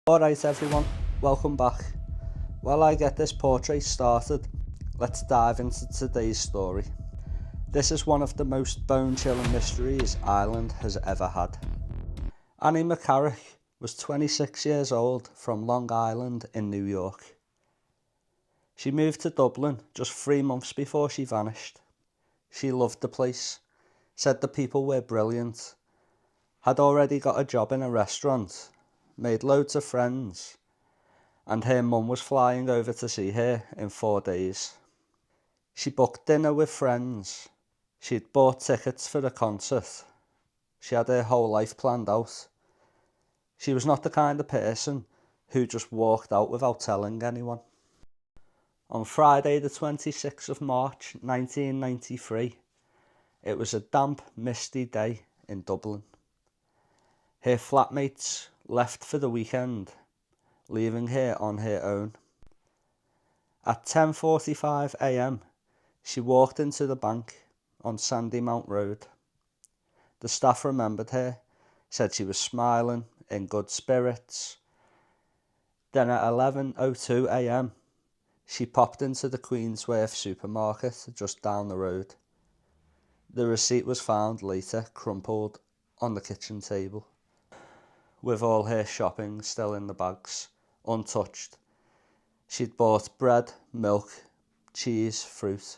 Alright everyone, welcome back. While I get this portrait started, let's dive into today's story. This is one of the most bone-chilling mysteries Ireland has ever had. Annie McCarrick was 26 years old from Long Island in New York. She moved to Dublin just 3 months before she vanished. She loved the place, said the people were brilliant, had already got a job in a restaurant, made loads of friends, and her mum was flying over to see her in 4 days. She booked dinner with friends. She'd bought tickets for the concert. She had her whole life planned out. She was not the kind of person who just walked out without telling anyone. On Friday the 26th of March 1993, it was a damp, misty day in Dublin. Her flatmates left for the weekend, leaving her on her own. At 10:45 a.m, she walked into the bank on Sandy Mount Road. The staff remembered her, said she was smiling, in good spirits. Then at 11:02 a.m, she popped into the Queensworth supermarket just down the road. The receipt was found later, crumpled on the kitchen table, with all her shopping still in the bags, untouched. She'd bought bread, milk, cheese, fruit,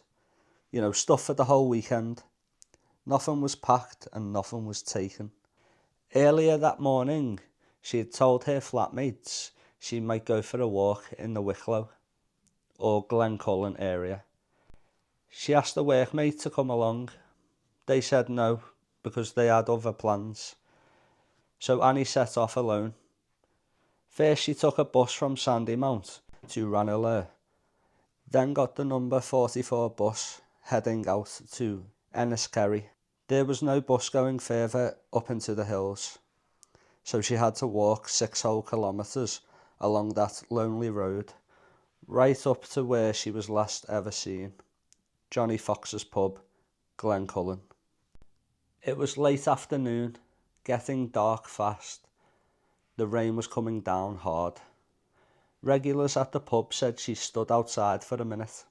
stuff for the whole weekend. Nothing was packed and nothing was taken. Earlier that morning, she had told her flatmates she might go for a walk in the Wicklow or Glencullen area. She asked a workmate to come along. They said no, because they had other plans. So Annie set off alone. First she took a bus from Sandymount to Ranelagh, then got the number 44 bus heading out to Enniskerry. There was no bus going further up into the hills, so she had to walk 6 whole kilometres along that lonely road, right up to where she was last ever seen, Johnny Fox's pub, Glencullen. It was late afternoon, getting dark fast. The rain was coming down hard. Regulars at the pub said she stood outside for a minute.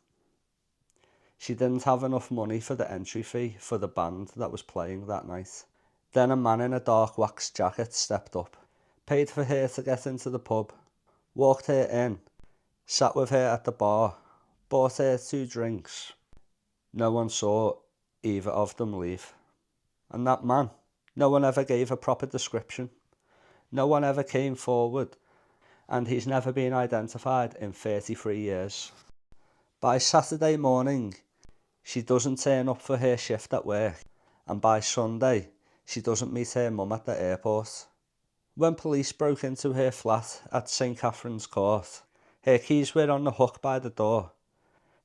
She didn't have enough money for the entry fee for the band that was playing that night. Then a man in a dark wax jacket stepped up, paid for her to get into the pub, walked her in, sat with her at the bar, bought her 2 drinks. No one saw either of them leave. And that man, no one ever gave a proper description. No one ever came forward, and he's never been identified in 33 years. By Saturday morning, she doesn't turn up for her shift at work, and by Sunday, she doesn't meet her mum at the airport. When police broke into her flat at St Catherine's Court, her keys were on the hook by the door.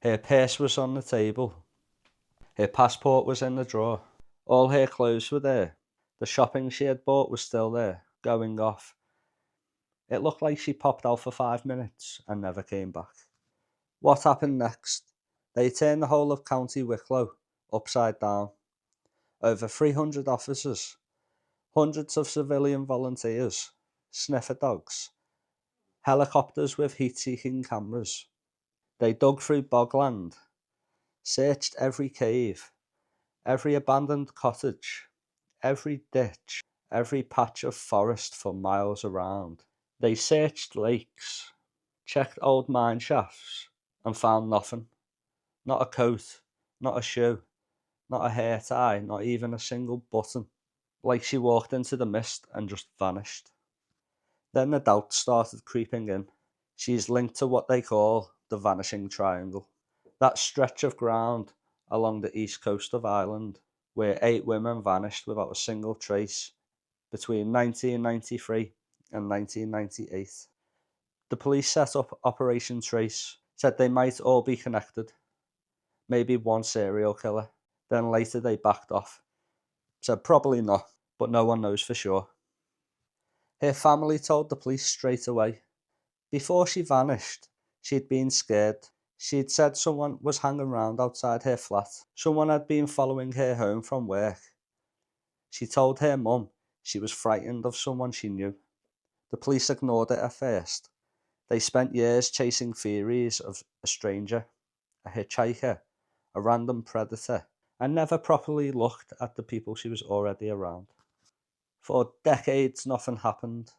Her purse was on the table. Her passport was in the drawer. All her clothes were there. The shopping she had bought was still there, going off. It looked like she popped out for 5 minutes and never came back. What happened next? They turned the whole of County Wicklow upside down. Over 300 officers, hundreds of civilian volunteers, sniffer dogs, helicopters with heat-seeking cameras. They dug through bogland, searched every cave, every abandoned cottage, every ditch, every patch of forest for miles around. They searched lakes, checked old mine shafts, and found nothing. Not a coat, not a shoe, not a hair tie, not even a single button. Like she walked into the mist and just vanished. Then the doubt started creeping in. She's linked to what they call the Vanishing Triangle. That stretch of ground along the east coast of Ireland, where 8 women vanished without a single trace between 1993 and 1998. The police set up Operation Trace, said they might all be connected, maybe one serial killer. Then later they backed off, said probably not, but no one knows for sure. Her family told the police straight away. Before she vanished, she'd been scared. She'd said someone was hanging around outside her flat. Someone had been following her home from work. She told her mum she was frightened of someone she knew, The police ignored it at first. They spent years chasing theories of a stranger, a hitchhiker, a random predator, and never properly looked at the people she was already around. For decades, nothing happened.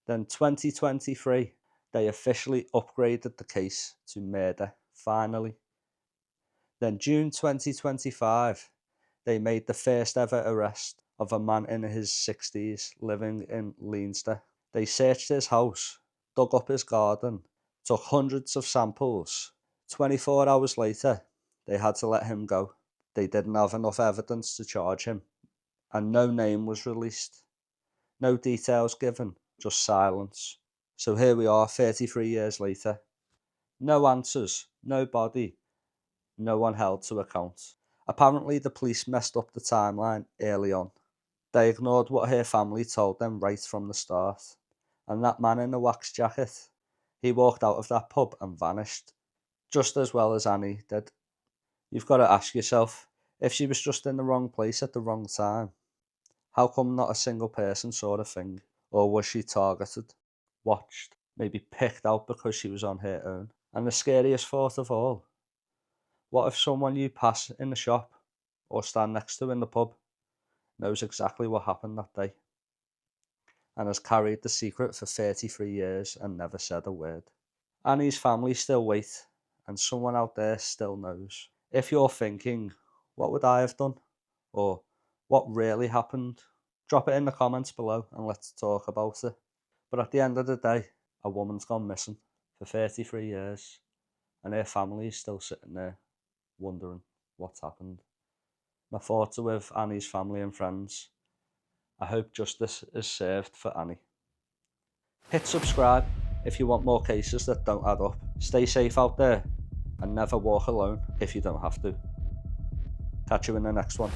Then 2023, they officially upgraded the case to murder, finally. Then June 2025, they made the first ever arrest of a man in his 60s living in Leinster. They searched his house, dug up his garden, took hundreds of samples. 24 hours later, they had to let him go. They didn't have enough evidence to charge him, and no name was released. No details given, just silence. So here we are 33 years later. No answers, no body, no one held to account. Apparently the police messed up the timeline early on. They ignored what her family told them right from the start. And that man in the wax jacket, he walked out of that pub and vanished, just as well as Annie did. You've got to ask yourself, if she was just in the wrong place at the wrong time, how come not a single person saw the thing? Or was she targeted, watched, maybe picked out because she was on her own? And the scariest thought of all, what if someone you pass in the shop or stand next to in the pub knows exactly what happened that day and has carried the secret for 33 years and never said a word? Annie's family still wait, and someone out there still knows. If you're thinking, what would I have done? Or what really happened? Drop it in the comments below and let's talk about it. But at the end of the day, a woman's gone missing for 33 years and her family is still sitting there wondering what's happened. My thoughts are with Annie's family and friends. I hope justice is served for Annie. Hit subscribe if you want more cases that don't add up. Stay safe out there and never walk alone if you don't have to. Catch you in the next one.